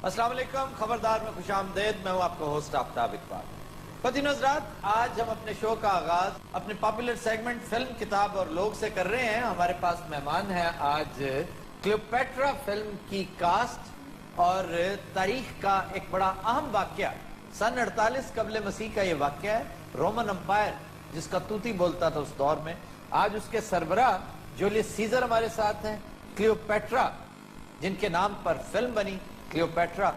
अस्सलाम वालेकुम, खबरदार में खुशामदेद। मैं हूं आपका होस्ट आफ्ताब इकबाल। ख़वातीन हज़रात, आज हम अपने शो का आगाज अपने पॉपुलर सेगमेंट फिल्म, किताब और लोग से कर रहे हैं। हमारे पास मेहमान है आज क्लियोपेट्रा फिल्म की कास्ट और तारीख का एक बड़ा अहम वाक़या। सन 48 कबल मसीह का ये वाक़या है। रोमन अम्पायर जिसका तूती बोलता था उस दौर में, आज उसके सरबराह जूलियस सीजर हमारे साथ हैं। क्लियोपेट्रा जिनके नाम पर फिल्म बनी क्लियोपेट्रा,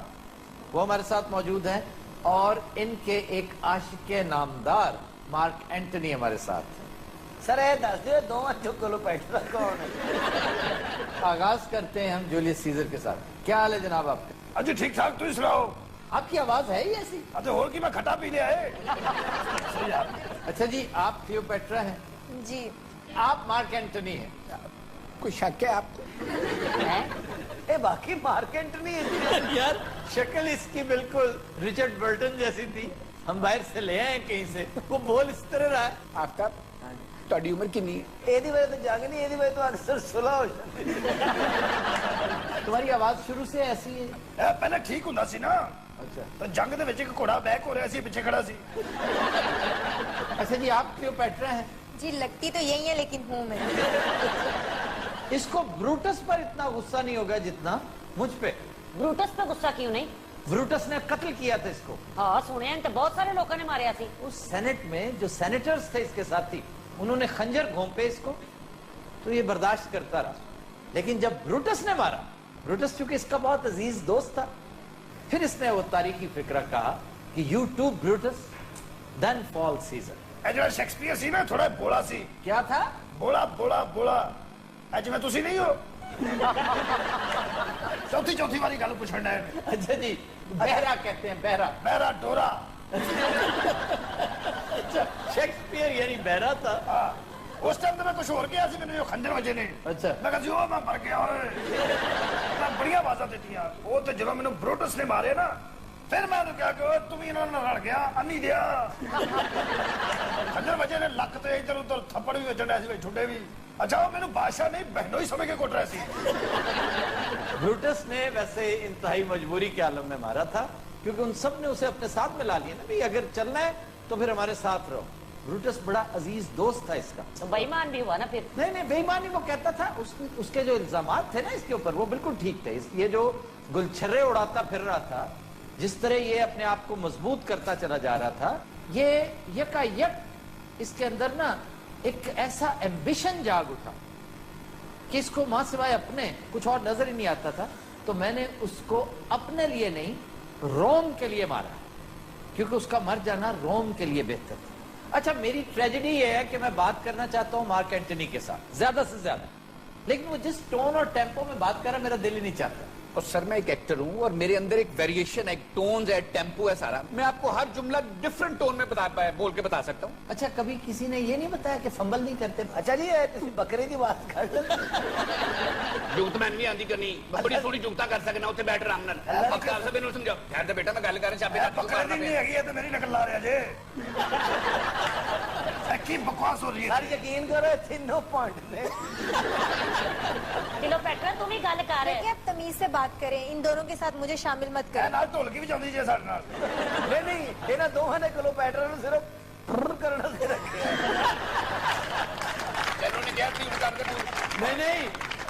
वो हमारे साथ मौजूद हैं। और इनके एक आशिक नामदार मार्क एंटनी हमारे साथ हैं। सर ये दस दियो दो क्लियोपेट्रा कौन है? आगाज करते हैं हम जूलियस सीजर के साथ। क्या हाल है जनाब आपके? अजी ठीक ठाक, तुम सुनाओ। आपकी आवाज है ही ऐसी। अच्छा होर की मैं खटा पी लिया है। अच्छा जी, आप क्लियोपेट्रा हैं जी। आप मार्क एंटनी हैं। कोई शक है आपको? ए बाकी मार्क एंटनी है यार शक्ल इसकी बिल्कुल रिचर्ड बर्टन जैसी थी। हम बाहर से ले आए कहीं से, वो बोल इस तरह रहा है। आफ्ताब ਤੁਹਾਡੀ ਉਮਰ ਕਿੰਨੀ ਹੈ? ਇਹਦੀ ਵਜ੍ਹਾ ਤੋਂ ਜੰਗ नहीं, ਇਹਦੀ वजह तो अक्सर सुलह हो जाती है। तुम्हारी आवाज शुरू से ऐसी है? पहले ठीक ਹੁੰਦਾ ਸੀ ना। अच्छा तो जंग ਦੇ ਵਿੱਚ ਇੱਕ ਘੋੜਾ ਬੈਕ ਹੋ ਰਿਹਾ ਸੀ, ਪਿੱਛੇ ਖੜਾ ਸੀ। अच्छा जी, आप क्लियोपेट्रा हैं? जी लगती तो यही है लेकिन हूँ मैं। इसको ब्रूटस पर इतना गुस्सा नहीं होगा जितना मुझ पे। ब्रूटस पे गुस्सा क्यों नहीं? ब्रूटस ने कत्ल किया था इसको। हाँ सुने तो बहुत सारे लोगों ने मारे थी। उस सेनेट में जो सेनेटर्स थे इसके साथी, उन्होंने खंजर घोंपे इसको, तो ये बर्दाश्त करता रहा। लेकिन जब ब्रूटस ने मारा, ब्रूटस चूंकि इसका बहुत अजीज दोस्त था, फिर इसने वो तारीखी फिक्रा कहा कि you too Brutus then fall Caesar. ਇਹ ਜਿਹੜਾ ਸ਼ੇਕਸਪੀਅਰ ਸੀ ਨਾ, ਥੋੜਾ ਬੋਲਾ ਸੀ। क्या था? ਬੋਲਾ ਬੋਲਾ ਬੋਲਾ। ਇਹ ਜਿਵੇਂ ਤੁਸੀਂ नहीं हो। चौथी वाली गल पूछण है। अच्छा जी, बहरा कहते हैं, बहरा। बहरा डोरा। अच्छा, शेक्सपियर यानी बहरा था। हाँ, उस टाइम तो मैं कुछ और गया सी, मैंने जो खंजर वजे ने। अच्छा। मैं कहा जी ओ मैं मर गया ओए। मैं बड़िया आवाज़ां दित्तियां। वो तो जदों मैनूं ब्रूटस ने मारे ना, फिर मैं उन्हें कहा कि ओए तुम इन्हां नाल रल गया, अन्नी दिया। खंजर वजे ने लक ते इधर उधर थप्पड़ भी वजण ऐसे छुट्टे भी। अच्छा वो मैंने बादशाह नहीं, बहनों ही समझ के कुट रहे सी। ब्रूटस ने वैसे इंतहाई मजबूरी के आलम में मारा था, क्योंकि उन सब ने उसे अपने साथ मिला लिया ना, भाई अगर चलना है तो फिर हमारे साथ रहो। ब्रूटस बड़ा अजीज दोस्त था इसका। तो बेईमान भी हुआ ना फिर। नहीं बेईमानी वो कहता था। उसके जो इल्जामात थे ना इसके ऊपर, वो बिल्कुल ठीक थे। ये जो गुलछर्रे उड़ाता फिर रहा था, जिस तरह ये अपने आप को मजबूत करता चला जा रहा था, ये यकायक इसके अंदर ना एक ऐसा एम्बिशन जाग उठा कि इसको मां सिवाय अपने कुछ और नजर ही नहीं आता था। तो मैंने उसको अपने लिए नहीं, रोम के लिए मारा, क्योंकि उसका मर जाना रोम के लिए बेहतर था। अच्छा, मेरी ट्रेजेडी ये है कि मैं बात करना चाहता हूं मार्क एंटनी के साथ ज्यादा से ज्यादा, लेकिन वो जिस टोन और टेम्पो में बात कर रहा, मेरा दिल ही नहीं चाहता। और सर मैं एक एक्टर हूँ और मेरे अंदर एक वेरिएशन है, एक टोन्स है, टेम्पो है सारा। मैं आपको हर जुमला डिफरेंट टोन में बोल के बता सकता हूँ। अच्छा, कभी किसी ने ये नहीं बताया कि फंबल नहीं करते? अच्छा जी तुम बकरे की बात कर जुगत मैन भी आंदी करनी, बड़ी थोड़ी जुगता कर सकना, उत्थे बैठ आराम नाल। अवतार साहब इन्हों समझाओ। खैर ते बेटा मैं गल कर छापे ना बकरे दी नहीं हैगी, तो मेरी नकल ला रहा जे। की बकवास हो रही है। सर यकीन करो तीनों पॉइंट ने। क्लियोपेट्रा तुम ही गल कर रहे देखिए, आप तमीज से बात करें, इन दोनों के साथ मुझे शामिल मत करें। नाल ढोलकी भी जांदी जे साडे नाल। नहीं इन्हां दोहां ने क्लियोपेट्रा नूं सिर्फ फुर करना से रखे। इन्होंने क्या थी उनका कर दूं। नहीं,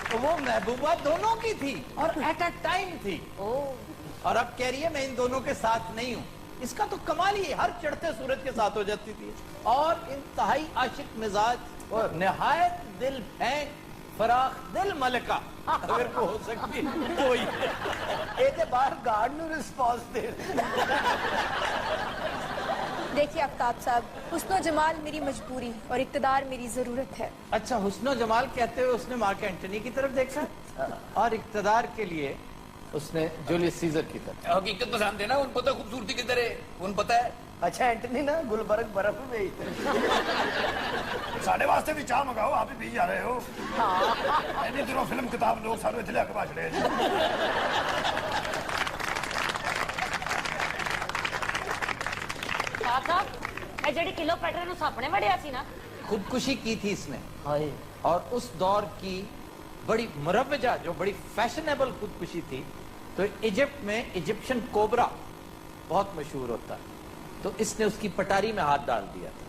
तो वो महबूबा दोनों की थी और एट अ टाइम थी। और अब कह रही है मैं इन दोनों के साथ नहीं हूं। इसका तो कमाल ही हर चढ़ते सूरज के साथ हो जाती थी। और इंतहाई आशिक मिजाज और निहायत दिल फेंक फराख दिल मलका अगर को हो सकती तो ये बाहर गार्ड नूं रिस्पॉन्स दे। देखिए आफ्ताब साहब, हुस्न जमाल मेरी मजबूरी और इक्तदार मेरी जरूरत है। अच्छा, हुस्न जमाल कहते हुए उसने मार्क एंटनी की तरफ देखा और इक्तदार के लिए उसने जूलियस सीजर की तरफ। हकीकत पसंद है ना, उन पता खूबसूरती किधर है, उन पता है। अच्छा एंटनी ना गुलबर्ग बर्फ में भेजते। साढ़े वास्ते भी चाह मंगाओ, आप ही पी जा रहे हो। इन्नी दिनों फिल्म किताब लोग सारे इत्थे लिया के भाषण। साहब जेडी क्लियोपेट्रा नूं सापने वड़िया सी ना, खुदकुशी की थी इसने। और उस दौर की बड़ी मुरव्वजा, जो बड़ी फैशनेबल खुदकुशी थी, تو इजिप्ट में इजिप्शियन कोबरा बहुत मशहूर होता है, तो इसने उसकी पटारी में हाथ डाल दिया था,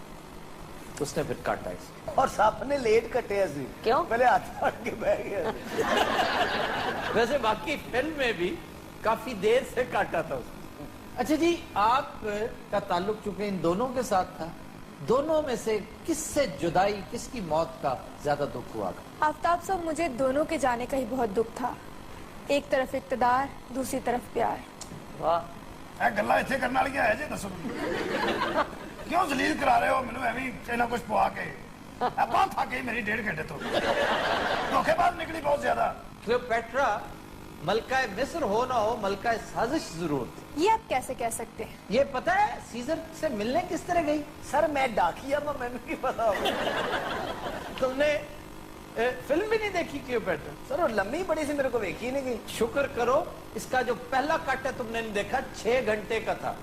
तो उसने फिर काटा इसे। और सांप ने लेट कटे ऐसे क्यों? पहले हाथ फाड़ के बह गया। वैसे बाकी फिल्म में भी काफी देर से काटा था उसने। अच्छा जी, आपका ताल्लुक चूंकि इन दोनों के साथ था, दोनों में से किससे जुदाई, किसकी मौत का ज्यादा दुख हुआ? आफ्ताब साहब, मुझे दोनों के जाने का ही बहुत दुख था। एक तरफ इक़्तिदार, दूसरी तरफ प्यार। वाह, ਇਹ ਗੱਲਾਂ ਇੱਥੇ ਕਰਨ ਵਾਲੀਆਂ ਹੈ ਜੇ ਦੱਸੋ ਮੈਨੂੰ ਕਿਉਂ ਜ਼ਲੀਲ ਕਰਾ ਰਹੇ ਹੋ ਮੈਨੂੰ ਐਵੇਂ ਇਹਨਾਂ ਕੁਝ ਪਵਾ ਕੇ ਆਪਾਂ ਥੱਕ ਗਈ ਮੇਰੀ 1.5 घंटे ਤੋਂ ਧੋਖੇਬਾਜ਼ ਨਿਕਲੀ ਬਹੁਤ ਜ਼ਿਆਦਾ क्लियोपेट्रा मलका मिस्र हो ना हो, मलका साजिश जरूर थी। ये आप कैसे कह सकते हैं? ये पता है सीजर से मिलने किस तरह गई? सर मैं डाकिया मैं मैंने की पता होगा। तुमने फिल्म भी नहीं देखी क्लियोपेट्रा? सर वो लंबी बड़ी सी मेरे को देखी ही नहीं गई। शुक्र करो इसका जो पहला कट है तुमने नहीं देखा, 6 घंटे का था।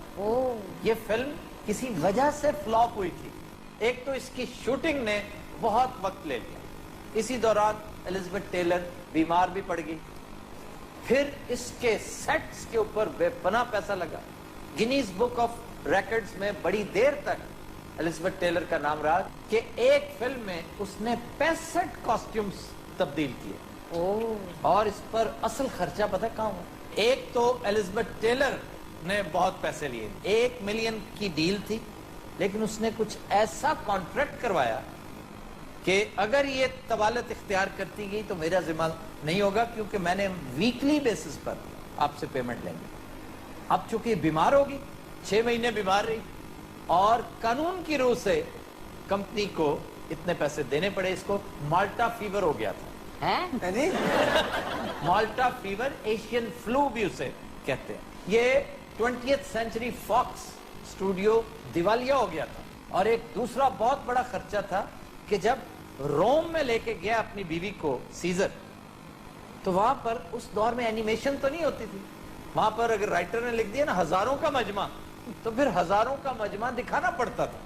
ये फिल्म किसी वजह से फ्लॉप हुई थी। एक तो इसकी शूटिंग ने बहुत वक्त ले लिया, इसी दौरान एलिजाबेथ टेलर बीमार भी पड़ गई, फिर इसके सेट्स के ऊपर बेपनाह पैसा लगा। गिनीज बुक ऑफ रिकॉर्ड्स में बड़ी देर तक एलिजाबेथ टेलर का नाम रहा कि एक फिल्म में उसने 65 कॉस्ट्यूम्स तब्दील किए। और इस पर असल खर्चा पता कहाँ हुआ? एक तो एलिजाबेथ टेलर ने बहुत पैसे लिए, 1 मिलियन की डील थी, लेकिन उसने कुछ ऐसा कॉन्ट्रैक्ट करवाया कि अगर ये तवालत इख्तियार करती गई तो मेरा जिम्मा नहीं होगा, क्योंकि मैंने वीकली बेसिस पर आपसे पेमेंट लेंगे। अब चूंकि बीमार होगी, 6 महीने बीमार रही, और कानून की रूह से कंपनी को इतने पैसे देने पड़े। इसको माल्टा फीवर हो गया था। हैं? जी माल्टा फीवर, एशियन फ्लू भी उसे कहते हैं। ये 20th सेंचुरी फॉक्स स्टूडियो दिवालिया हो गया था। और एक दूसरा बहुत बड़ा खर्चा था कि जब रोम में लेके गया अपनी बीवी को सीजर, तो वहां पर उस दौर में एनिमेशन तो नहीं होती थी, वहां पर अगर राइटर ने लिख दिया ना हजारों का मजमा, तो फिर हजारों का मजमा दिखाना पड़ता था।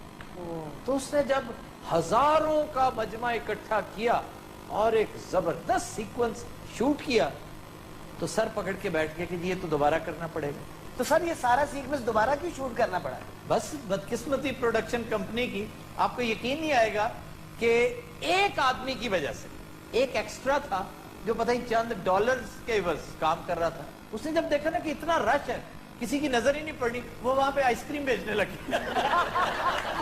तो उसने जब हजारों का मजमा इकट्ठा किया और एक जबरदस्त सीक्वेंस शूट किया, तो सर पकड़ के बैठ गया कि ये तो दोबारा करना पड़ेगा। तो सर ये सारा सीक्वेंस दोबारा क्यों शूट करना पड़ा? बस बदकिस्मती प्रोडक्शन कंपनी की। आपको यकीन नहीं आएगा कि एक आदमी की वजह से, एक एक्स्ट्रा था जो पता ही चंद डॉलर्स के बस काम कर रहा था, उसने जब देखा ना कि इतना रश है, किसी की नजर ही नहीं पड़ी, वो वहां पे आइसक्रीम बेचने लगी।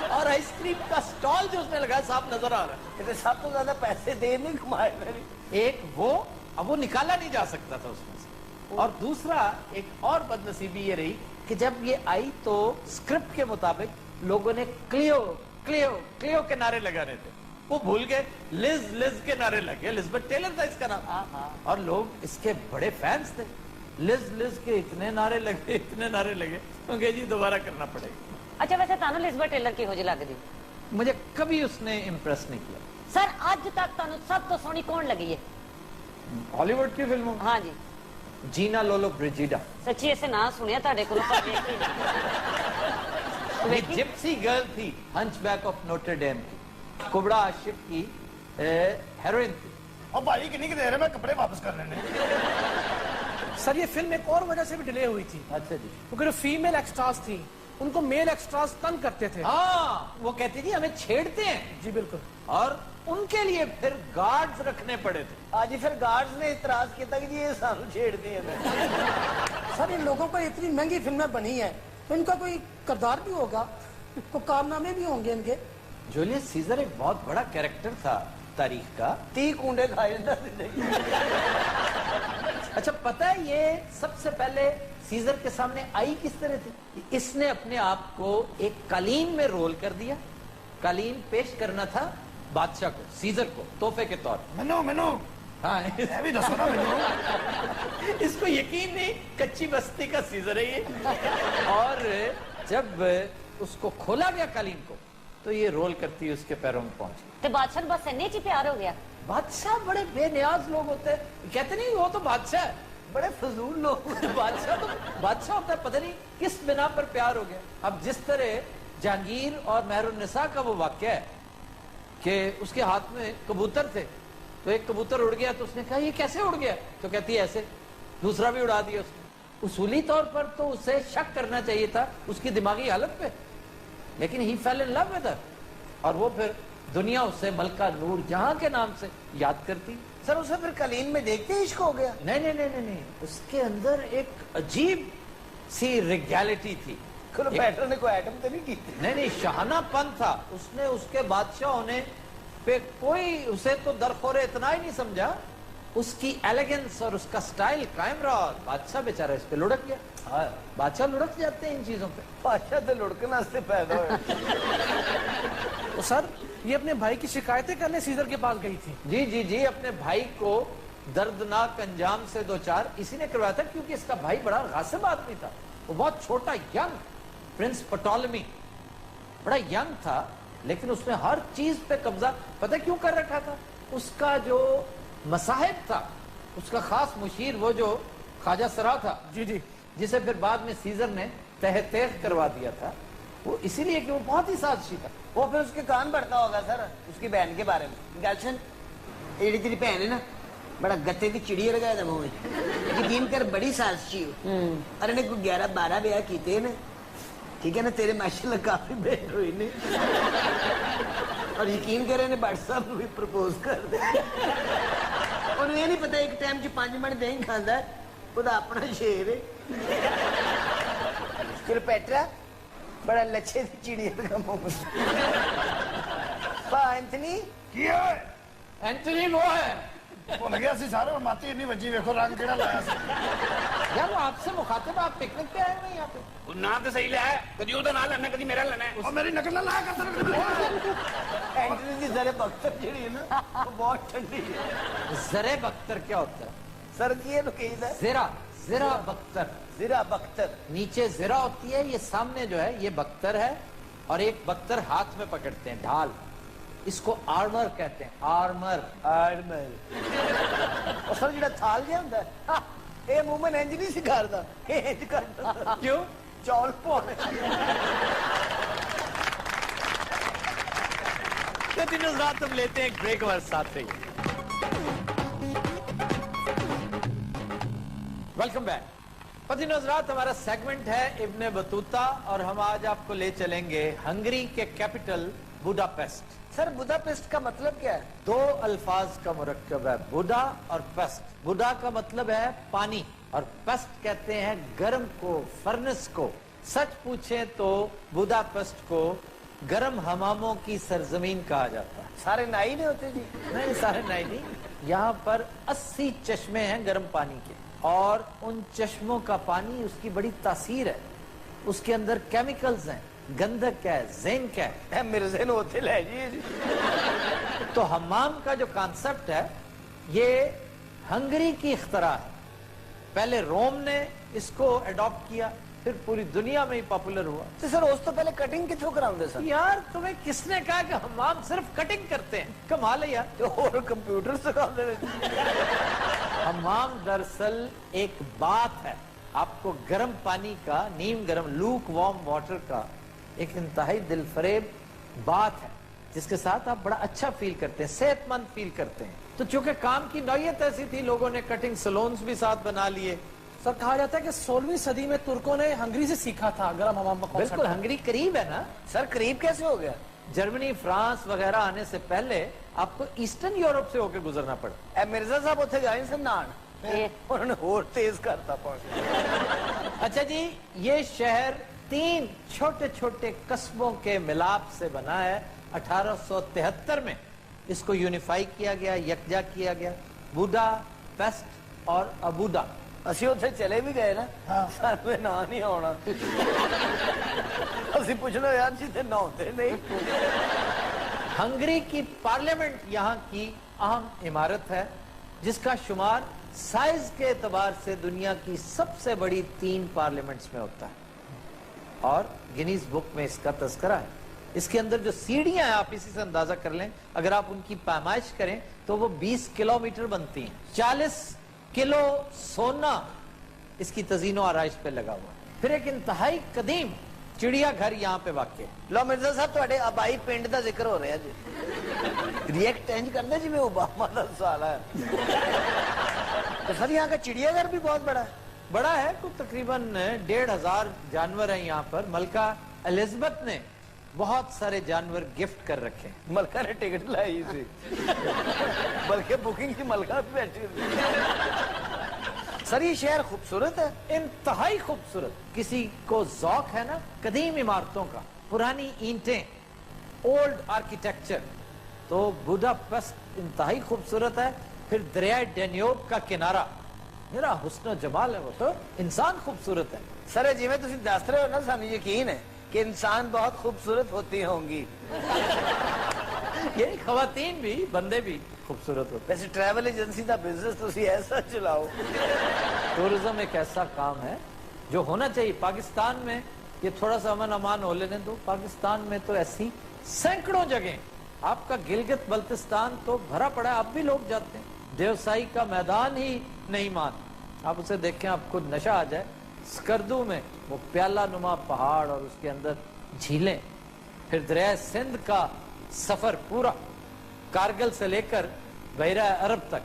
और आइसक्रीम का स्टॉल जो उसने लगाया साफ नजर आ रहा है। इतने सब तो ज्यादा पैसे दे नहीं कमाए मैंने। एक वो, अब वो निकाला नहीं जा सकता था उसमें से। और दूसरा एक और बदनसीबी ये रही कि जब ये आई तो स्क्रिप्ट के मुताबिक लोगों ने क्लियो क्लियो क्लियो के नारे लगाने थे, वो भूल गए, लिज लिज के नारे लगे। एलिजाबेथ टेलर था इसका नाम, और लोग इसके बड़े फैंस थे। लिज लिज के इतने नारे लगे, इतने नारे लगे, क्योंकि जी दोबारा करना पड़ेगा। अच्छा, वैसे तानू एलिजाबेथ टेलर की होजी लगदी? मुझे कभी उसने इम्प्रेस नहीं किया। सर अज तक तानू सब तो सोहनी कौन लगी है हॉलीवुड की फिल्मों? हाँ जी। जीना लोलो ब्रिजिडा। सच्ची ऐसे ना सुनिया ताड़े कोलों पर देखी एक जिप्सी गर्ल थी, हंचबैक ऑफ नोटर डेम की, कुबड़ा आशिफ की हेरोइन थी। और भाई कितनी की देर है, मैं कपड़े वापस कर लेने। सर ये फिल्म एक और वजह से भी डिले हुई थी, अच्छा जी। क्योंकि जो फीमेल एक्स्ट्रास थी उनको मेल एक्स्ट्रास तंग करते थे। हाँ, वो कहती थी हमें छेड़ते हैं, जी बिल्कुल। और उनके लिए फिर गार्ड्स रखने पड़े थे। आज ही फिर गार्ड्स ने इतराज किया कि जी ये सानू छेड़ते हैं। सर इन लोगों पर इतनी महंगी फिल्में बनी है तो इनका कोई किरदार भी होगा, कोई कारनामे भी होंगे इनके। जूलियस सीजर एक बहुत बड़ा कैरेक्टर था तारीख का। 30 कूंडे खाए अच्छा, पता है ये सबसे पहले सीजर के सामने आई किस तरह थी? इसने अपने आप को एक कालीन में रोल कर दिया। कालीन पेश करना था बादशाह को, सीजर को, तोहफे के तौर पर। मैनू हाँ, मैं भी दसो ना मैनू। इसको यकीन नहीं, कच्ची बस्ती का सीजर है ये। और जब उसको खोला गया कालीन को, तो ये रोल करती उसके पैरों में पहुंच गई। ते बादशाह बस इन्ने च प्यार हो गया। बादशाह बड़े बेनियाज लोग होते हैं, कहते नहीं वो तो बादशाह है, बड़े फजूल लोग। बादशाह तो बादशाह होता है, पता नहीं किस बिना पर प्यार हो गया। अब जिस तरह जहांगीर और मेहरुन्निसा का वो वाक्य है कि उसके हाथ में कबूतर थे, तो एक कबूतर उड़ गया तो उसने कहा ये कैसे उड़ गया, तो कहती है ऐसे, दूसरा भी उड़ा दिया उसने। उसूली तौर पर तो उसे शक करना चाहिए था उसकी दिमागी हालत पे, लेकिन he fell in love with her, और वो फिर दुनिया उसे मलका नूर जहां के नाम से याद करती। सर उसे फिर कलीन में देखते ही इश्क हो गया? नहीं नहीं नहीं नहीं, उसके अंदर एक अजीब सी रिगैलिटी थी। क्लियोपेट्रा ने कोई आइटम तो नहीं की? नहीं नहीं, शाहानापन था। उसने उसके बादशाह होने पे कोई उसे तो दरखोरे इतना ही नहीं समझा, उसकी एलिगेंस और उसका स्टाइल कायम रहा। बादशाह बेचारा इस पे लुढ़क गया। बादशाह लुढ़क जाते हैं इन चीजों पे। बादशाह तो लुढ़कना से पैदा हुए। तो सर ये अपने भाई की शिकायतें करने सीजर के पास गई थी? जी जी जी, अपने भाई को दर्दनाक अंजाम से दो चार इसी ने करवाया था, क्योंकि इसका भाई बड़ा गासिब आदमी था। वो बहुत छोटा यंग प्रिंस पटोलमी, बड़ा यंग था, लेकिन उसने हर चीज पे कब्जा पता क्यों कर रखा था? उसका जो मसाहिब था, उसका खास मुशीर वो जो ख्वाजा सरा था, जी जी, जिसे फिर बाद में सीजर ने तहत करवा दिया था, वो इसीलिए कि वो बहुत ही साजिशी था। वो फिर उसके कान बढ़ता होगा सर उसकी बहन के बारे में। गलशन ये तेरी बहन है ना, बड़ा गत्ते की चिड़िया लगाया था मुंह में, यकीन कर बड़ी साजिशी हो। अरे ने कोई 11-12 ब्याह किए ने, ठीक है ना, तेरे माशाल्लाह काफी बहन हुई ने, और यकीन करे ने भट्ट साहब भी प्रपोज कर दे। और ये नहीं पता एक टाइम च 5 मिनट दही खांदा है, ਉਹਦਾ अपना शेर है। क्लियोपेट्रा बड़ा लच्छे दी चिड़िया लगा मुंह। एंथनी ਕੀ ਹੈ? एंटनी वो है ਭੁੱਲ ਗਿਆ ਸੀ ਸਾਰੇ, ਹੁਣ ਮਾਤੀ ਇੰਨੀ ਵੱਜੀ, ਵੇਖੋ ਰੰਗ ਕਿਹੜਾ ਲਾਇਆ ਸੀ। यार, वो आपसे मुखातिब, आप पिकनिक पे आए हैं यहाँ पे? ਉਹ ਨਾਂ ਤੇ ਸਹੀ ਲੈ, ਕਦੀ ਉਹਦਾ ਨਾਂ ਲੈਣਾ ਕਦੀ ਮੇਰਾ ਲੈਣਾ। ਉਹ ਮੇਰੀ ਨਕਲ ਨਾ ਲਾਇਆ ਕਰ। एंथनी की जरे बख्तर चिड़ी है ना, वो बहुत ठंडी है। जरे बख्तर क्या होता है? सर की ये नुकीद है, जिरा, जिरा बख्तर, जीरा बख्तर। नीचे जिरा होती है, ये सामने जो है ये बख्तर है, और एक बख्तर हाथ में पकड़ते हैं, ढाल, इसको आर्मर कहते हैं, आर्मर। और सर जिहड़ा थाल जिहा हुंदा है, ये मूवमेंट इंज नहीं सिखारदा, ये इंज करदा। क्यों? चौल पाने। तो दिनों रात हम लेते हैं एक ब्रेक, हमारे साथ रहिए। Welcome back. पतिनो हज़रात, हमारा सेगमेंट है इब्ने बतूता, और हम आज आपको ले चलेंगे हंगरी के कैपिटल बुडापेस्ट। सर बुदापेस्ट का मतलब क्या है? 2 अल्फाज का मुरक्कब है, बुडा और पेस्ट। बुडा का मतलब है पानी, और पेस्ट कहते हैं गर्म को, फर्नेस को। सच पूछे तो बुडापेस्ट को गर्म हमामों की सरजमीन कहा जाता है। सारे नाई नहीं होते जी? नहीं, सारे नहीं। यहाँ पर 80 चश्मे हैं गर्म पानी के, और उन चश्मों का पानी, उसकी बड़ी तासीर है, उसके अंदर केमिकल्स हैं, गंधक है, जिंक है। मिर्जे ने होते ले जी। तो हमाम का जो कॉन्सेप्ट है ये हंगरी की इख्तरा है। पहले रोम ने इसको अडॉप्ट किया, फिर पूरी दुनिया में ही पॉपुलर हुआ। तो सर उस तो पहले कटिंग किथों कराउंदे सर? यार, तुम्हें किसने कहा कि हमाम सिर्फ कटिंग करते हैं? कमाल है यार। तो और कंप्यूटर सिखाते हैं। हमाम दरअसल एक बात है, आपको गर्म पानी का, नीम गर्म, लूक वार्म वाटर का एक इंतहाई दिलफरेब बात है, जिसके साथ आप बड़ा अच्छा फील करते हैं, सेहतमंद फील करते हैं। तो चूंकि काम की नौयत ऐसी थी, लोगों ने कटिंग सलोन्स भी साथ बना लिए। सर कहा जाता है कि 16वीं सदी में तुर्कों ने हंगरी से सीखा था गर्म हमाम का बिल्कुल, कॉन्सेप्ट। हंगरी करीब है ना। सर करीब कैसे हो गया? जर्मनी, फ्रांस वगैरह आने से पहले आपको ईस्टर्न यूरोप से होकर गुजरना पड़ा। ए मिर्जा साहब उत्थे गए सन नान, उन्होंने और तेज करता पानी। अच्छा जी, ये शहर 3 छोटे छोटे कस्बों के मिलाप से बना है। 1873 में इसको यूनिफाई किया गया, यकजा किया गया, बुडा पेस्ट और अबूडा। ਅਸੀਂ ਉੱਥੇ ਚਲੇ ਵੀ ਗਏ ਨਾ, ਸਾਨੂੰ ਨਾਂ ਨਹੀਂ ਆਉਣਾ। ਅਸੀਂ ਪੁੱਛਣਾ यार जिसे नहाते नहीं। हंगरी की पार्लियामेंट यहाँ की अहम इमारत है, जिसका शुमार साइज के एतबार से दुनिया की सबसे बड़ी 3 पार्लियामेंट्स में होता है, और गिनीज बुक में इसका तस्करा है। इसके अंदर जो सीढ़ियां हैं, आप इसी से अंदाजा कर लें, अगर आप उनकी पैमाइश करें तो वो 20 किलोमीटर बनती हैं। 40 किलो सोना इसकी तजीनो आराइश पे लगा हुआ है। फिर एक इंतहाई कदीम चिड़िया घर यहाँ पे वाक़ है। लो मिर्जा साहब ਤੁਹਾਡੇ आबाई पिंड ਦਾ ਜ਼ਿਕਰ ਹੋ ਰਿਹਾ जी। रिएक्ट इंज करते जिਵੇਂ ओबामा ਦਾ साला है। तो सर यहाँ का चिड़ियाघर भी बहुत बड़ा है। बड़ा है, कुछ तकरीबन 1500 जानवर हैं यहाँ पर। मलका एलिजाबेथ ने बहुत सारे जानवर गिफ्ट कर रखे हैं। मलका ने टिकट लाई थी बल्कि बुकिंग की मलका पे बैठी थी। सर ये शहर खूबसूरत है, इंतहाई खूबसूरत। किसी को ज़ौक है ना कदीम इमारतों का, पुरानी ईंटें, ओल्ड आर्किटेक्चर, तो बुडापेस्ट इंतहाई खूबसूरत है। फिर दरिया डेन्यूब का किनारा, मेरा हुस्न जमाल है, वो तो इंसान खूबसूरत है। सर जिवें तुसी दस रहे हो ना, सानू यकीन है कि इंसान बहुत खूबसूरत होती होंगी। ये खवातीन भी, बंदे भी खूबसूरत होते वैसे ट्रैवल एजेंसी का बिजनेस तुसी ऐसा चलाओ। हैं। टूरिज्म एक ऐसा काम है जो होना चाहिए। पाकिस्तान में ये थोड़ा सा अमन अमान हो लेने दो। पाकिस्तान में तो ऐसी सैकड़ों जगह, आपका गिलगित बल्तिस्तान तो भरा पड़ा है, अब भी लोग जाते हैं। देवसाई का मैदान ही नहीं मान, आप उसे देखें आपको नशा आ जाए। स्कर्दू में वो प्याला नुमा पहाड़ और उसके अंदर झीलें। फिर दरिया सिंध का सफर पूरा, कारगिल से लेकर बहरा अरब तक,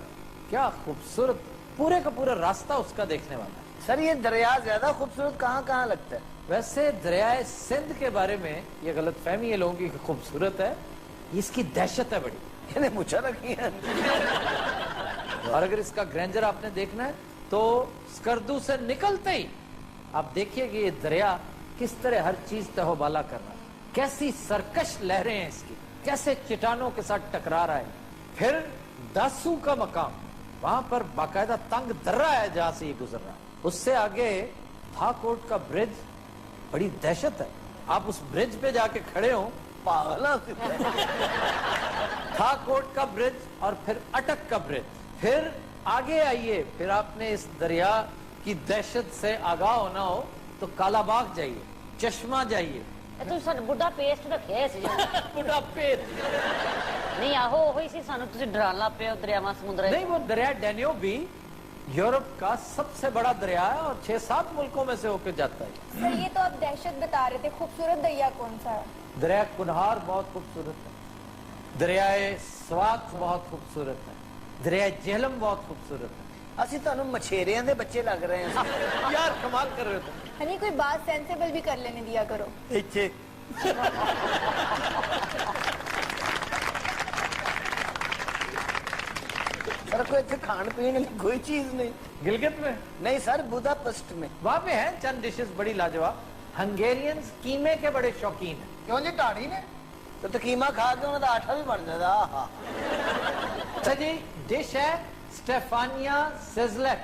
क्या खूबसूरत, पूरे का पूरा रास्ता उसका देखने वाला है। सर ये दरिया ज्यादा खूबसूरत कहाँ लगता है? वैसे दरिया सिंध के बारे में ये गलत फहमी है लोगों की कि खूबसूरत है, इसकी दहशत है बड़ी। इन्हें मुझे रखी है। और अगर इसका ग्रैंडर आपने देखना है तो स्कर्दू से निकलते ही आप देखिए कि ये दरिया किस तरह हर चीज तहोबाला कर रहा है, कैसी सरकश लहरें हैं इसकी, कैसे चट्टानों के साथ टकरा रहा है। फिर दासू का मकाम, वहां पर बाकायदा तंग दर्रा है जहां से ये गुजर रहा है। उससे आगे थाकोट का ब्रिज, बड़ी दहशत है। आप उस ब्रिज पे जाके खड़े हो, पागल थाकोट का ब्रिज और फिर अटक का ब्रिज। फिर आगे आइए, फिर आपने इस दरिया की दहशत से आगाह होना हो तो कालाबाग जाइए, चश्मा जाइए। ਤੂੰ ਸਾਨੂੰ ਬੁੱਢਾ ਪੇਸਟ ਰੱਖਿਆ ਸੀ बुडापेस्ट ਨਹੀਂ ਆਹੋ ਉਹੀ ਸੀ ਸਾਨੂੰ ਤੁਸੀਂ ਡਰਾਉਣ ਲੱਗ ਪਏ ਹੋ ਦਰਿਆਵਾਂ ਸਮੁੰਦਰਾਂ नहीं, वो दरिया डेन्यूब भी यूरोप का सबसे बड़ा दरिया है और 6-7 मुल्कों में से होकर जाता है। सर ये तो आप दहशत बता रहे थे, खूबसूरत दरिया कौन सा है? दरिया कुनहार बहुत खूबसूरत है, दरियाए स्वात बहुत खूबसूरत है, दरिया झेलम बहुत खूबसूरत है। ਅਸੀਂ ਤੁਹਾਨੂੰ ਮਛੇਰਿਆਂ ਦੇ ਬੱਚੇ ਲੱਗ ਰਹੇ ਹਾਂ। यार कमाल कर रहे हो तुम। हनी कोई बात सेंसेबल भी कर लेने दिया करो। ਇੱਥੇ सर कोई इतने खान पीने की कोई चीज नहीं? गिलगित में नहीं सर, बुदापेस्ट में। वहां पे है चंद डिशेस बड़ी लाजवाब। हंगेरियंस कीमे के बड़े शौकीन हैं। क्यों जी ढाड़ी ने तो कीमा खा के उन्होंने आटा भी बन जाता। आहा अच्छा जी, डिश है स्टेफानिया सिजलेट।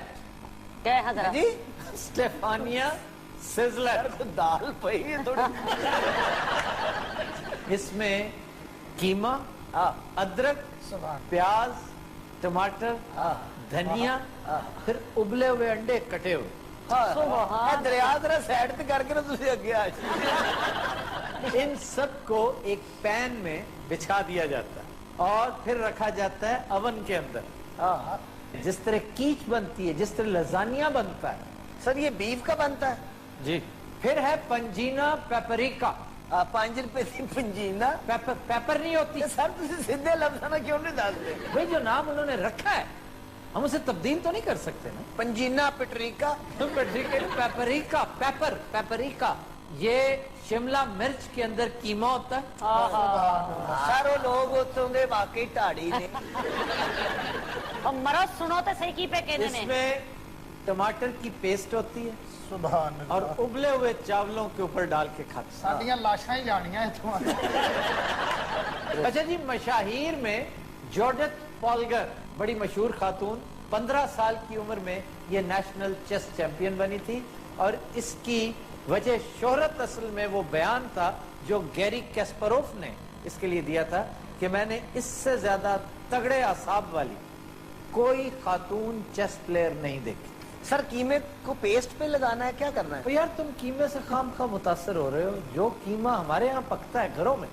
क्या है जरा जी स्टेफानिया सिजलेट। कोई दाल पई है थोड़ी। इसमें कीमा, हाँ अदरक, प्याज, टमाटर, धनिया, फिर उबले हुए अंडे कटे हुए। हाँ दरिया जरा साइड पे करके ना तुझे आगे आ जाओ। इन सब को एक पैन में बिछा दिया जाता है और फिर रखा जाता है अवन के अंदर। हाँ जिस तरह कीच बनती है, जिस तरह लजानिया बनता है। सर ये बीफ का बनता है जी। फिर है पंजीना पेपरिका। 5 रुपए की पंजीना। पेपर नहीं होती सर तुझे सीधे लफ्ज ना क्यों नहीं डालते? भाई, जो नाम उन्होंने रखा है हम उसे तब्दील तो नहीं कर सकते ना। पंजीना पेटरिका। पेपरिका, पेपरिका, ये शिमला मिर्च के अंदर कीमा होता है। सारो लोग उत्तों दे वाकई ढाड़ी ने। और मरो सुनो तो सही की पे कहने ने इसमें टमाटर की पेस्ट होती है सुभान और उबले हुए चावलों के ऊपर डाल के खाते हैं। साडियां लाशां ही जानियां इत्थों। अच्छा जी, मशाहीर में जॉर्जेट पॉलगर, बड़ी मशहूर खातून, 15 साल की उम्र में ये नेशनल चेस चैंपियन बनी थी। और इसकी वजह शोहरत असल में वो बयान था जो गैरी कैस्परोव ने इसके लिए दिया था कि मैंने इससे ज्यादा तगड़े आसाब वाली कोई खातून चेस प्लेयर नहीं देखी। सर कीमे को पेस्ट पे लगाना है, क्या करना है? तो यार तुम कीमे से खाम खा मुतासर हो रहे हो। जो कीमा हमारे यहाँ पकता है घरों में,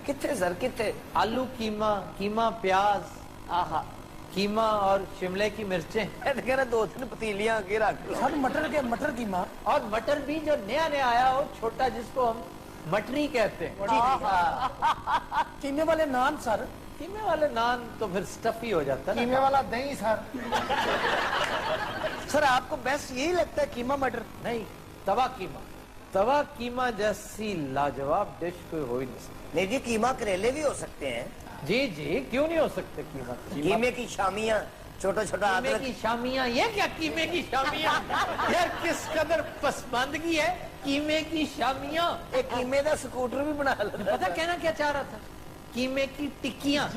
कितने सर कितने? आलू कीमा, कीमा प्याज, आहा कीमा और शिमले की मिर्चें, कह रहा 2-3 पतीलियां आगे रख लो। सर मटर कीमा और मटर भी जो नया नया आया हो, छोटा, जिसको हम मटरी कहते हैं। कीमे वाले नान सर, कीमे वाले नान तो फिर स्टफी हो जाता है कीमे वाला दही सर। सर आपको बेस्ट यही लगता है कीमा मटर? नहीं, तवा कीमा जैसी लाजवाब डिश कोई हो ही नहीं सकती। नहीं जी, कीमा करेले भी हो सकते हैं। जी जी, क्यों नहीं हो सकते कीमा? कीमे की शामियां, छोटा छोटा कीमे अदरक। की शामियां, ये क्या कीमे की शामियां? यार किस कदर पसमानदगी है कीमे की शामियां। एक कीमे का स्कूटर भी बना लेता। पता कहना क्या चाह रहा था? कीमे की टिक्कियां।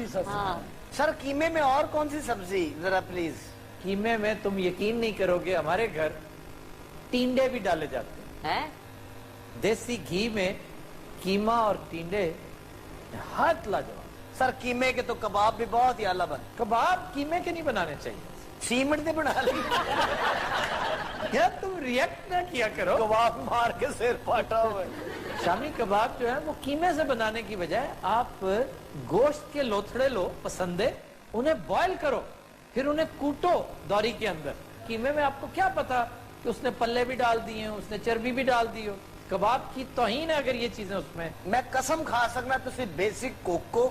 सर कीमे में और कौन सी सब्जी जरा प्लीज? कीमे में तुम यकीन नहीं करोगे, हमारे घर टिंडे भी डाले जाते हैं। हैं? देसी घी में कीमा और टिंडे हाथ लाजवाब। सर कीमे के तो कबाब भी बहुत ही आला बन। कबाब कीमे के नहीं बनाने चाहिए। सीमेंट से बना ली। क्या तुम रिएक्ट ना किया करो? कबाब मार के सिर फाटा हुआ है। शामी कबाब जो है वो कीमे से बनाने की बजाय आप गोश्त के लोथड़े लो, पसंदे, उन्हें बॉयल करो, फिर उन्हें कूटो दौरी के अंदर। कीमे में आपको क्या पता कि उसने पल्ले भी डाल दिए, उसने चर्बी भी डाल दी हो। कबाब की तौहीन है अगर ये चीजें उसमें। मैं कसम खा सकना तो सिर्फ बेसिक कोको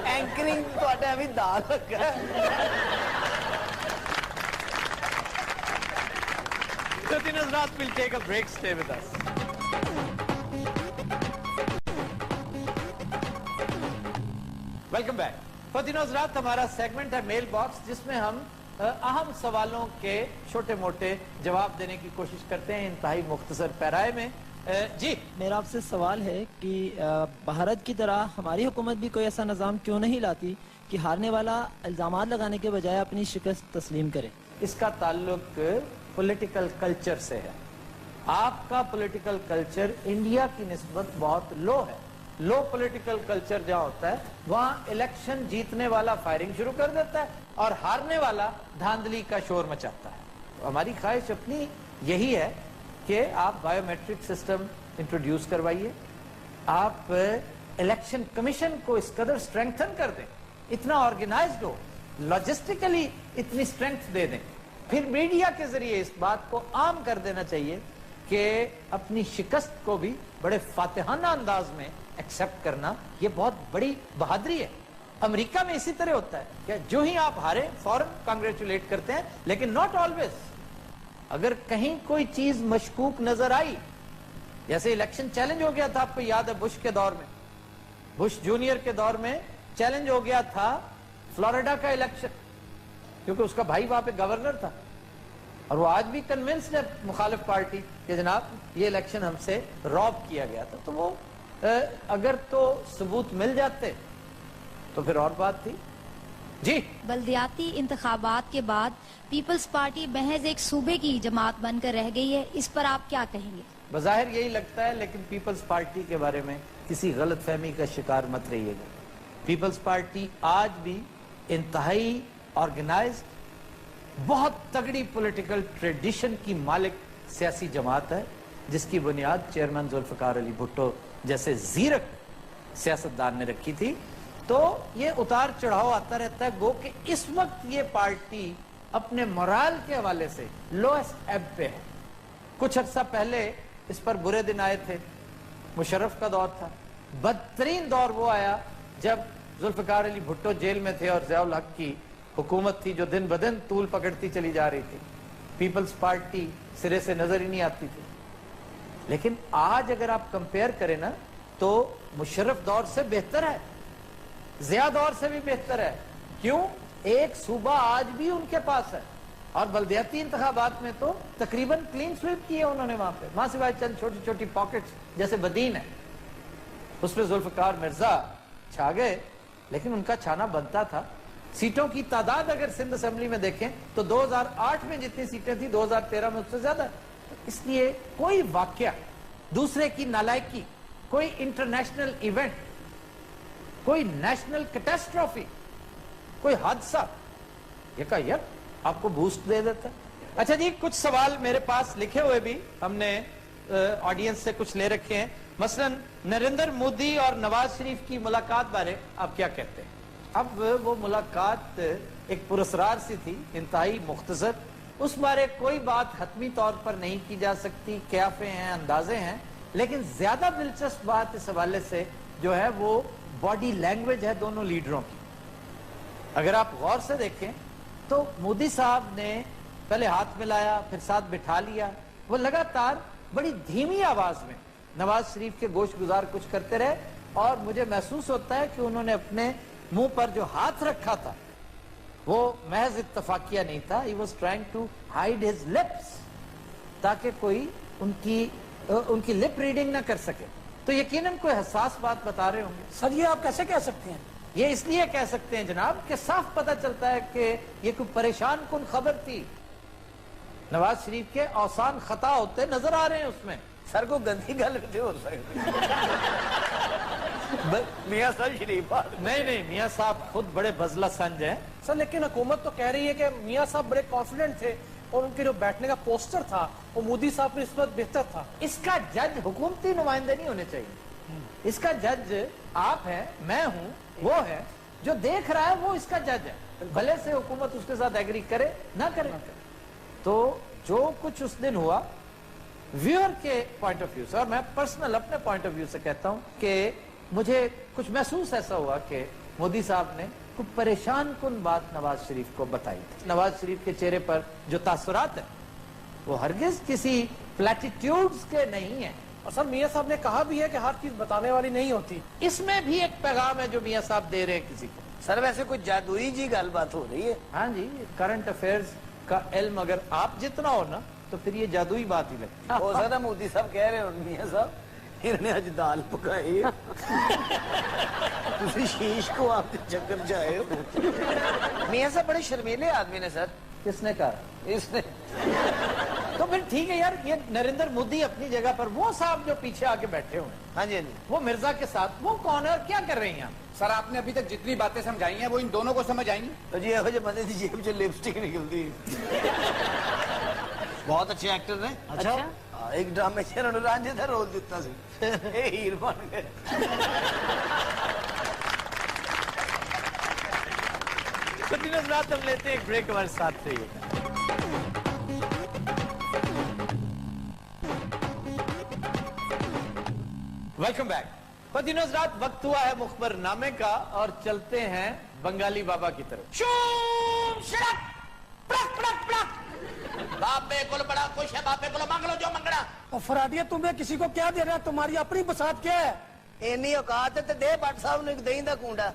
एंकरिंग तो अभी दाल लगा Good Nazrat, we'll take a break. Stay with us. Welcome back. Fatih Nazrat, हमारा सेगमेंट है मेल बॉक्स, जिसमें हम अहम सवालों के छोटे मोटे जवाब देने की कोशिश करते हैं इंतहाई मुख्तसर पैराए में। जी, मेरा आपसे सवाल है कि भारत की तरह हमारी हुकूमत भी कोई ऐसा निज़ाम क्यों नहीं लाती कि हारने वाला इल्ज़ामात लगाने के बजाय अपनी शिकस्त तस्लीम करे? इसका ताल्लुक पॉलिटिकल कल्चर से है। आपका पॉलिटिकल कल्चर इंडिया की निस्बत बहुत लो है। लो पॉलिटिकल कल्चर जहाँ होता है वहाँ इलेक्शन जीतने वाला फायरिंग शुरू कर देता है और हारने वाला धांधली का शोर मचाता है। तो हमारी ख्वाहिश अपनी यही है कि आप बायोमेट्रिक सिस्टम इंट्रोड्यूस करवाइए, आप इलेक्शन कमीशन को इस कदर स्ट्रेंथन कर दें, इतना ऑर्गेनाइज्ड हो, लॉजिस्टिकली इतनी स्ट्रेंथ दे दें, फिर मीडिया के जरिए इस बात को आम कर देना चाहिए कि अपनी शिकस्त को भी बड़े फातिहाना अंदाज में एक्सेप्ट करना ये बहुत बड़ी बहादुरी है। अमेरिका में इसी तरह होता है कि जो ही आप हारे फौरन कांग्रेचुलेट करते हैं, लेकिन नॉट ऑलवेज। अगर कहीं कोई चीज मशकूक नजर आई, जैसे इलेक्शन चैलेंज हो गया था, आपको याद है बुश के दौर में, बुश जूनियर के दौर में चैलेंज हो गया था फ्लोरिडा का इलेक्शन, क्योंकि उसका भाई वहां पे गवर्नर था और वो आज भी कन्विंस्ड है मुखालिफ पार्टी कि जनाब ये इलेक्शन हमसे रॉब किया गया था। तो वो अगर तो सबूत मिल जाते तो फिर और बात थी। जी, बल्दियाती इंतखाबात के बाद पीपल्स पार्टी महज एक सूबे की जमात बनकर रह गई है, इस पर आप क्या कहेंगे? बज़ाहिर यही लगता है, लेकिन पीपल्स पार्टी के बारे में किसी गलत फहमी का शिकार मत रहिएगा। पीपल्स पार्टी आज भी इंतहाई ऑर्गेनाइज्ड, बहुत तगड़ी पॉलिटिकल ट्रेडिशन की मालिक सियासी जमात है, जिसकी बुनियाद चेयरमैन जुल्फिकार अली भुट्टो जैसे जीरक सियासतदान ने रखी थी। तो ये उतार चढ़ाव आता रहता है। गो कि इस वक्त ये पार्टी अपने मोराल के हवाले से लोएस्ट एब पे है। कुछ अर्सा पहले इस पर बुरे दिन आए थे, मुशर्रफ का दौर था। बदतरीन दौर वो आया जब जुल्फिकार अली भुट्टो जेल में थे और ज़ियाउल हक की हुकूमत थी जो दिन ब दिन तूल पकड़ती चली जा रही थी। पीपल्स पार्टी सिरे से नजर ही नहीं आती थी। लेकिन आज अगर आप कंपेयर करें ना, तो मुशर्रफ दौर से बेहतर है, ज़िया दौर से भी बेहतर है। क्यों? एक सूबा आज भी उनके पास है और बल्दियाती इंतखाबात में तो तकरीबन क्लीन स्वीप किए उन्होंने वहां सिवाय चंद छोटी छोटी पॉकेट्स जैसे बदीन है, उसमें जुल्फिकार मिर्जा छा गए, लेकिन उनका छाना बनता था। सीटों की तादाद अगर सिंध असेंबली में देखें तो 2008 में जितनी सीटें थी 2013 में उससे ज्यादा। इसलिए कोई वाकया, दूसरे की नालायकी, कोई इंटरनेशनल इवेंट, कोई नेशनल कैटास्ट्रोफी, कोई हादसा यकायक आपको बूस्ट दे देता है। अच्छा जी, कुछ सवाल मेरे पास लिखे हुए भी हमने ऑडियंस से कुछ ले रखे हैं। मसलन नरेंद्र मोदी और नवाज शरीफ की मुलाकात बारे आप क्या कहते हैं? अब वो मुलाकात एक पुरस्कार सी थी, इंतहाई मुख्तसर, उस बारे कोई बात हतमी तौर पर नहीं की जा सकती। क्याफे हैं, अंदाजे हैं, لیکن زیادہ دلچسپ بات اس حوالے سے جو ہے وہ باڈی لینگویج ہے دونوں لیڈروں کی. اگر آپ غور سے دیکھیں تو مودی صاحب نے پہلے ہاتھ ملایا پھر ساتھ بٹھا لیا, وہ لگاتار بڑی دھیمی آواز میں نواز شریف کے گوش گزار کچھ کرتے رہے, اور مجھے محسوس ہوتا ہے کہ انہوں نے اپنے منہ پر جو ہاتھ رکھا تھا وہ محض اتفاقیہ نہیں تھا. He was trying to hide his lips تاکہ کوئی ان کی لپ ریڈنگ نہ کر سکے. تو یقیناً کوئی حساس بات بتا رہے ہوں گے. سر یہ آپ کیسے کہہ سکتے ہیں؟ یہ اس لیے کہہ سکتے ہیں جناب کہ صاف پتہ چلتا ہے کہ یہ کوئی پریشان کن خبر تھی. نواز شریف کے اوسان خطا ہوتے نظر آ رہے ہیں اس میں. سر کو گندی گل بھی ہو سکتی میاں صاحب شریف بات نہیں, میاں صاحب خود بڑے بزلہ سنج ہیں سر, لیکن حکومت تو کہہ رہی ہے کہ میاں صاحب بڑے کانفیڈنٹ تھے اور ان کے جو بیٹھنے کا پوسٹر تھا وہ مودی صاحب کی نسبت بہتر تھا. اس کا جج حکومتی نمائندے نہیں ہونے چاہیے. اس کا جج آپ ہیں, میں ہوں, وہ ہے جو دیکھ رہا ہے, وہ اس کا جج ہے. بھلے سے حکومت اس کے ساتھ ایگری کرے نہ کرے. تو جو کچھ اس دن ہوا ویور کے پوائنٹ آف ویو سے, اور میں پرسنل اپنے پوائنٹ آف ویو سے کہتا ہوں کہ مجھے کچھ محسوس ایسا ہوا کہ مودی صاحب نے کوئی پریشان کن بات نواز شریف کو بتائی تھی. نواز شریف کے چہرے پر جو تاثرات ہیں وہ ہرگز کسی پلیٹیٹیوڈز کے نہیں ہیں. اور سر میاں صاحب نے کہا بھی ہے کہ ہر چیز بتانے والی نہیں ہوتی. اس میں بھی ایک پیغام ہے جو میاں صاحب دے رہے ہیں کسی کو. سر ویسے کوئی جادوئی جی گل بات ہو رہی ہے. ہاں جی, کرنٹ افیئرز کا علم اگر آپ جتنا ہو نا تو پھر یہ جادوئی بات ہی لگتی ہے. ہو سکتا مودی صاحب کہہ رہے ہیں میاں صاحب انہوں نے آج دال پکائی تسی شیش کو آپ کے چکر جائے ہو. میاں صاحب بڑے شرمیلے آدمی نے سر. کس نے کہا؟ اس نے. تو پھر ٹھیک ہے یار, یہ نریندر مودی اپنی جگہ پر, وہ صاحب جو پیچھے آ کے بیٹھے ہوئے ہیں, ہاں جی وہ مرزا کے ساتھ, وہ کون ہے اور کیا کر رہی ہیں؟ سر آپ نے ابھی تک جتنی باتیں سمجھائی ہیں وہ ان دونوں کو سمجھ آئیں گی؟ تو جی ایسے بندے کی جیب سے لپسٹک نکلتی. بہت اچھے ایکٹر ہیں. اچھا ایک ڈرامے سے انہوں نے رانجھے کا رول دیتا سی, ہیر بن گئے. رات ہم لیتے ہیں ایک بریک, ہمارے ساتھ رہیے. Welcome back. پتینو حضرات, وقت ہوا ہے مخبر نامے کا اور چلتے ہیں بنگالی بابا کی طرف. باپ بے کل بڑا خوش ہے, باپ بے کل مانگ لو جو منگنا. اور فراڈیا تمہیں کسی کو کیا دے رہا ہے؟ تمہاری اپنی بساط کیا ہے؟ اینی اوقات ہے دے بٹ صاحب نے دہی دا کونڈا.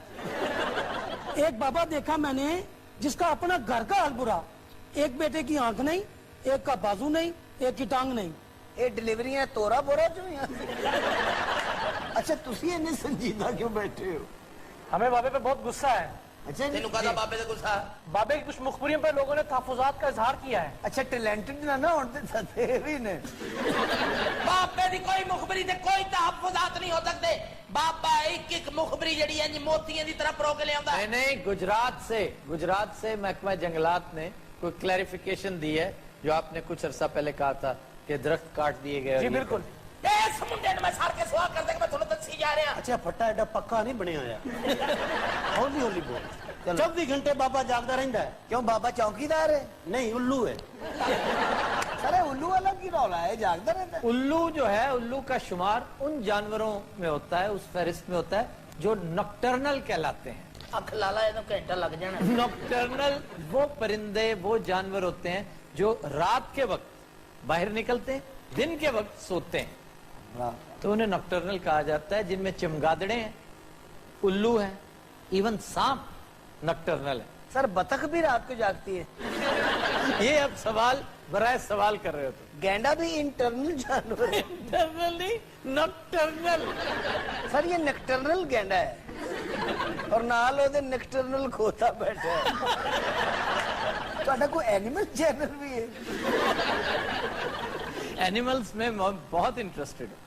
ایک بابا دیکھا میں نے جس کا اپنا گھر کا حال برا, ایک بیٹے کی آنکھ نہیں, ایک کا بازو نہیں, ایک کی ٹانگ نہیں. یہ ڈلیوریاں تورا بورا جو ہیں. اچھا تسی اتنے سنجیدہ کیوں بیٹھے ہو؟ ہمیں بابے پہ بہت غصہ ہے. اچھا تینوں کہا بابے سے غصہ. بابے کی کچھ مخبریوں پہ لوگوں نے تحفظات کا اظہار کیا ہے. اچھا ٹیلنٹڈ نہ ہوتے تھے بھی نے. بابے دی کوئی مخبری تے کوئی تحفظات نہیں ہو سکتے. بابا ایک ایک مخبری جڑی ہے موتیاں دی طرف رو کے لے آندا ہے. نہیں, گجرات سے محکمہ جنگلات نے کوئی کلیریفیکیشن دی ہے جو آپ نے کچھ عرصہ پہلے کہا تھا کہ درخت کاٹ دیے گئے. جی بالکل. اس منڈے نے میں سار کے سوال کر دے کہ میں تھوڑا دسی جا رہا. اچھا پھٹا ایڈا پکا نہیں بنیا ہوا. ہولی ہولی بول. 24 گھنٹے بابا جاگتا رہتا ہے. کیوں بابا چوکیدار ہے؟ نہیں الو ہے. سر الو والا کی رولا ہے, جاگتا رہتا ہے. الو جو ہے, الو کا شمار ان جانوروں میں ہوتا ہے, اس فہرست میں ہوتا ہے جو نکٹرنل کہلاتے ہیں. اکھ لالا یہ تو گھنٹہ لگ جانا. نکٹرنل وہ پرندے, وہ جانور ہوتے ہیں جو رات کے وقت باہر نکلتے ہیں, دن کے وقت سوتے ہیں, تو انہیں نکٹرنل کہا جاتا ہے. جن میں چمگادڑے ہیں, الو ہیں, ایون سانپ نکٹرنل ہے. سر بطخ بھی رات کو جاگتی ہے. یہ اب سوال برائے سوال کر رہے ہو تو. گینڈا بھی انٹرنل جانور ہے. انٹرنل نہیں, نکٹرنل. سر یہ نیکٹرنل گینڈا ہے اور نال وہ نیکٹرنل کھوتا بیٹھا ہے. تو کوئی اینیمل چینل بھی ہے؟ اینیملز میں بہت انٹرسٹڈ ہوں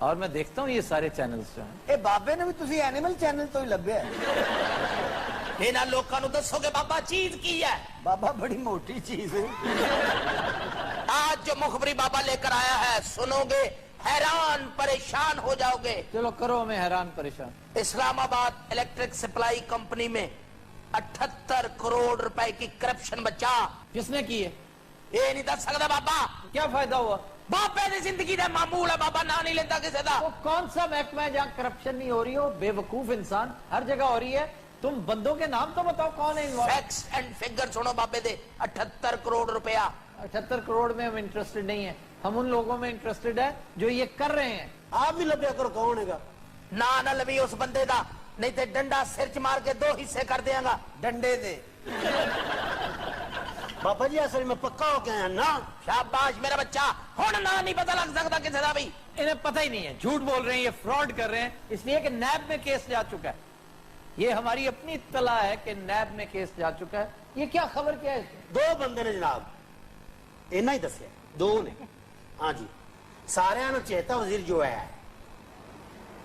اور میں دیکھتا ہوں یہ سارے چینلز جو ہیں. اے بابے نے بھی تسی اینیمل چینل تو ہی لبیا ہے. انہاں لوکاں نوں دسو کہ بابا چیز کی ہے. بابا بڑی موٹی چیز ہے. آج جو مخبری بابا لے کر آیا ہے سنو گے حیران پریشان ہو جاؤ گے. چلو کرو ہمیں حیران پریشان. اسلام آباد الیکٹرک سپلائی کمپنی میں 78 کروڑ روپے کی کرپشن بچا. کس نے کی ہے؟ یہ نہیں دس سکتا بابا. کیا فائدہ ہوا؟ बाबे दी जिंदगी दा मामूल है बाबा, ना नहीं लेता किसी दा। वो कौन सा महकमा है जहाँ करप्शन नहीं हो रही हो? बेवकूफ इंसान, हर जगह हो रही है। तुम बंदों के नाम तो बताओ कौन है इन्वॉल्व। फैक्ट्स एंड फिगर सुनो बाबे दे। 78 करोड़ रुपया। 78 करोड़ में हम इंटरेस्टेड नहीं है, हम उन लोगों में इंटरेस्टेड है जो ये कर रहे हैं। आप भी लभ्या करो कौन है ना लवी उस बंदे दा, नहीं ते डंडा सिर च मार के 2 हिस्से कर देगा डंडे दे। बाबा जी असल में पक्का हो गया ना। शाबाश मेरा बच्चा, हुण ना नहीं पता लग सकता किसी दा भी। इन्हें पता ही नहीं है, झूठ बोल रहे हैं, ये फ्रॉड कर रहे हैं, इसलिए कि नैब में केस जा चुका है। ये हमारी अपनी इत्तला है कि नैब में केस जा चुका है। ये क्या खबर क्या है? 2 बंदे ने जनाब, इन्ना ही दसिया 2 ने। हाँ जी, सारे चेता वजीर जो है।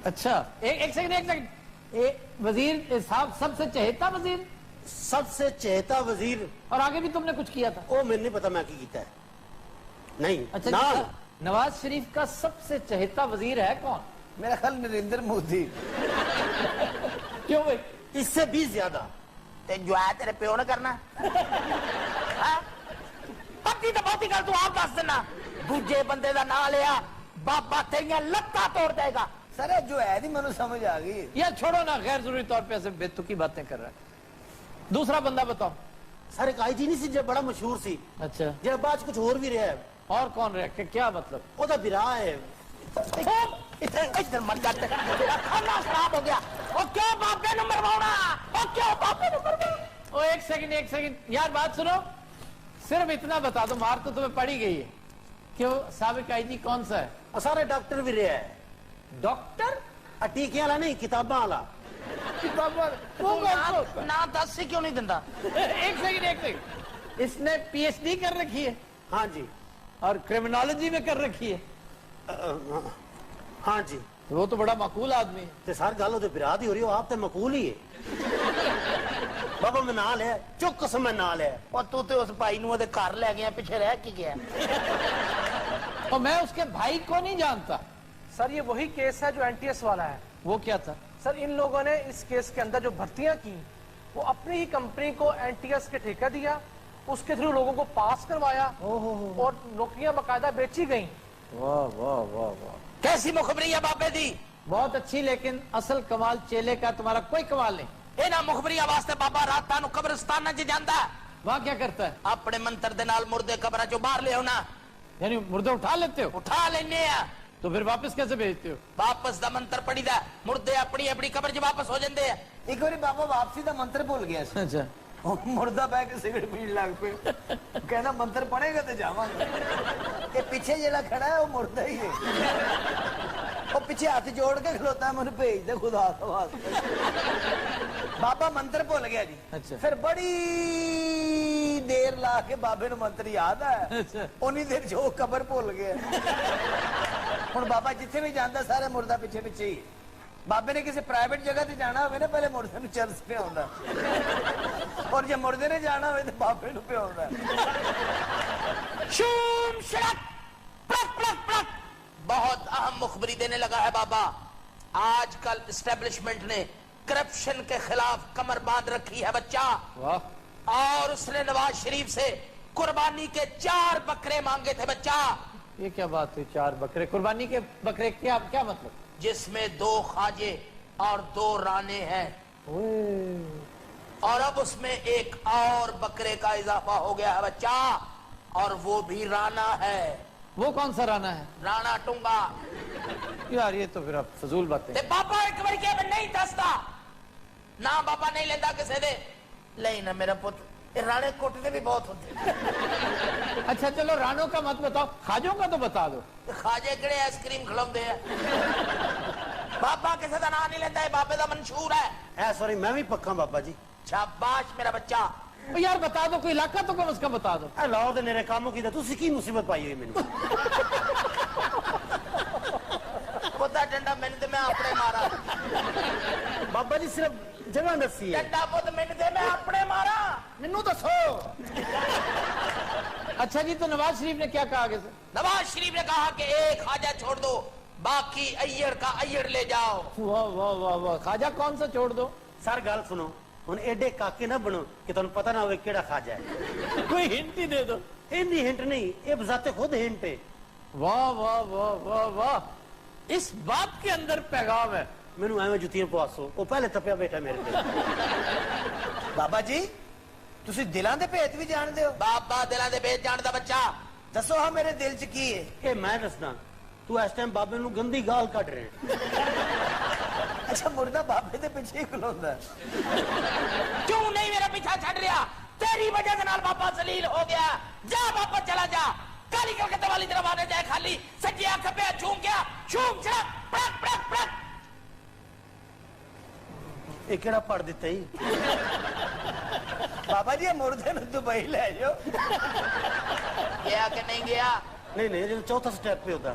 अच्छा एक सेकंड, वजीर साहब सबसे चहेता वजीर, सबसे चहेता वजीर। और आगे भी तुमने कुछ किया था? वो मैंने नहीं पता मैं की कीता है। नहीं अच्छा ना। नवाज शरीफ का सबसे चहेता वजीर है कौन? मेरा ख्याल नरेंद्र मोदी। क्यों भाई? इससे भी ज्यादा। ते जो है तेरे प्यो ने करना हाँ? पति तो बहुत ही कर, तू आप दस देना। दूजे बंदे का ना लिया बाबा तेरिया लत्ता तोड़ देगा। सर जो है नहीं मनु समझ आ गई। यार छोड़ो ना, गैर जरूरी तौर पे ऐसे बेतुकी बातें कर रहा है। दूसरा बंदा बताओ। सर एक आईजी नहीं सी जो बड़ा मशहूर सी, अच्छा जो बाद कुछ और भी रहा है। और कौन रहा? क्या मतलब? ओदा बिरा है। इधर मत जाते, तेरा खाना खराब हो गया। और क्यों बापे ने मरवाना? और क्यों बापे ने मरवाना? ओ एक सेकंड यार, बात सुनो। सिर्फ इतना बता दो, मार तो तुम्हें पड़ी गई है। क्यों साबिक आईजी कौन सा है? और सारे डॉक्टर भी रहा है। डॉक्टर? टीके वाला नहीं, किताबा वाला। ना 10 से क्यों नहीं दिंदा? एक सेकंड, इसने पीएचडी कर रखी है? हाँ जी। और क्रिमिनोलॉजी में कर रखी है? हाँ जी। वो तो बड़ा मकूल आदमी है। ते सर गल ओदे बिरा दी हो रही हो, आप तो मकूल ही है। बाबा मैं ना लिया, चुप कसम मैं ना लिया। और तू तो उस भाई नु ओदे घर ले गया, पीछे रह के गया। और मैं उसके भाई को नहीं जानता। सर ये वही केस है जो एनटीएस वाला है। वो क्या था? सर इन लोगों ने इस केस के अंदर जो भर्तियां की वो अपनी ही कंपनी को एनटीएस के ठेका दिया, उसके थ्रू लोगों को पास करवाया और नौकरियां बकायदा बेची गई। वाह वाह वाह वाह, कैसी मुखबरी है बाबे दी? बहुत अच्छी, लेकिन असल कमाल चेले का तुम्हारा कोई कमाल नहीं। ए ना मुखबरी वास्ते बाबा रात नु कब्रिस्तान च जांदा है। वहां क्या करता है? अपने मंत्र दे नाल मुर्दे कब्र चो बाहर ले आना। यानी मुर्दे उठा लेते हो? उठा लेने आ। तो फिर वापस कैसे भेजते हो? वापस दा मंत्र पड़ी दा, मुर्दे अपनी अपनी कब्र च वापस हो जांदे हैं। एक बारी बाबा वापसी का मंत्र भूल गया सी। अच्छा, मुर्दा बह के सिगरेट पीन लग पे, कहना मंत्र पढ़ेगा तो जावांगा। ये पीछे जेड़ा खड़ा है वो मुर्दा ही है। वो पीछे हाथ जोड़ के खलोता है, मैंने भेज दे खुदा का वास्ते। बाबा मंत्र भूल गया जी। अच्छा। फिर बड़ी देर ला के बाबे नु मंत्र याद आया। अच्छा। उन्नी देर जो कबर भूल गया। हुण बाबा जिथे भी जाता सारे मुर्दा पिछे पिछे ही। बाबे ने किसी प्राइवेट जगह से जाना हो ना, पहले मुर्दे नु चर्च पे आउंदा, और जब मुर्दे ने जाना हो तो बाबे नु पे आउंदा। शूम शड़क प्लक प्लक प्लक। बहुत अहम मुखबरी देने लगा है बाबा। आजकल एस्टेब्लिशमेंट ने करप्शन के खिलाफ कमर बांध रखी है बच्चा। वाह। और उसने नवाज शरीफ से कुर्बानी के 4 बकरे मांगे थे बच्चा। ये क्या बात हुई? 4 बकरे? कुर्बानी के बकरे क्या क्या मतलब? जिसमें 2 खाजे और 2 राने हैं, और अब उसमें एक और बकरे का इजाफा हो गया है बच्चा, और वो भी राना है। वो कौन सा राना है? राणा टूंगा। यार ये तो फिर अब फजूल बातें। ते बाबा एक बार क्या मैं नहीं दसता ना, बाबा नहीं लेता किसे दे ले ना मेरा पुत्र। ये राणे कोटने भी बहुत होते। अच्छा चलो रानों का मत बताओ, खाजों का तो बता दो। खाजे किड़े आइसक्रीम खिलाते हैं। बाबा किसे का नाम नहीं लेता है, बाबे का मंशूर है। ऐ सॉरी मैं भी पक्का बाबा जी। शाबाश मेरा बच्चा। ओ यार बता दो, कोई इलाका तो कम से कम बता दो। लाओ दे मेरे कामों की तुसी की मुसीबत पाई हुई मैंने। खुदा डंडा मैंने ते मैं अपने मारा। बाबा जी सिर्फ जगह दसी है। डंडा पुत मैंने ते मैं अपने मारा। मैनू दसो। अच्छा जी, तो नवाज शरीफ ने क्या कहा आगे से? नवाज शरीफ ने कहा कि एक खाजा छोड़ दो, बाकी अय्यर का अय्यर ले जाओ। वाह वाह वाह वाह, खाजा कौन सा छोड़ दो? सर गल सुनो, हुन एडे काके ना बनो कि तुहानू पता ना होवे केड़ा खाजा है। कोई हिंट ही दे दो। इन्नी हिंट नहीं, ये बजाते खुद हिंट है। वाह वाह वाह वाह वाह, इस बात के अंदर पैगाम है। ਮੈਨੂੰ ਐਵੇਂ ਜੁੱਤੀਆਂ ਪਵਾਸੋ, ਉਹ ਪਹਿਲੇ ਤੱਪਿਆ ਬੈਠਾ ਮੇਰੇ ਤੇ। ਬਾਬਾ ਜੀ ਤੁਸੀਂ ਦਿਲਾਂ ਦੇ ਭੇਤ ਵੀ ਜਾਣਦੇ ਹੋ? बाबा दिलों के भेद जानदा बच्चा। ਦੱਸੋ ਹਾਂ ਮੇਰੇ ਦਿਲ 'ਚ ਕੀ ਹੈ? ਇਹ ਮੈਂ ਦੱਸਦਾ, ਤੂੰ ਇਸ ਟਾਈਮ ਬਾਬੇ ਨੂੰ ਗੰਦੀ ਗਾਲ ਕੱਢ ਰਿਹਾ। ਅੱਛਾ ਮੁਰਦਾ ਬਾਬੇ ਦੇ ਪਿੱਛੇ ਹੀ ਖਲੋਂਦਾ। क्यों नहीं मेरा पीछा छड़ रहा? तेरी वजह से नाल बाबा जलील हो गया। जा बाबा चला जा, काली कलकत्ता वाली तरफ आने जाए खाली, सज्जी आंख पे झूम गया, झूम चला, पड़क पड़क पड़क। ਇਹ ਕਿਹੜਾ ਪੜ ਦਿੱਤਾ ਹੀ? ਬਾਬਾ ਜੀ ਇਹ ਮੁਰਦੇ ਨੂੰ ਦੁਬਈ ਲੈ ਜਾਓ। गया कि नहीं गया? ਨਹੀਂ ਨਹੀਂ, ਇਹ ਚੌਥਾ ਸਟੈਪ पे होता।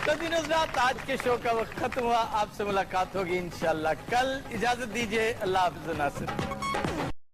तो दिनों रात आज के शो का वक्त खत्म हुआ। आपसे मुलाकात होगी इंशाल्लाह कल। इजाजत दीजिए, अल्लाह हाफिज़ नासिर।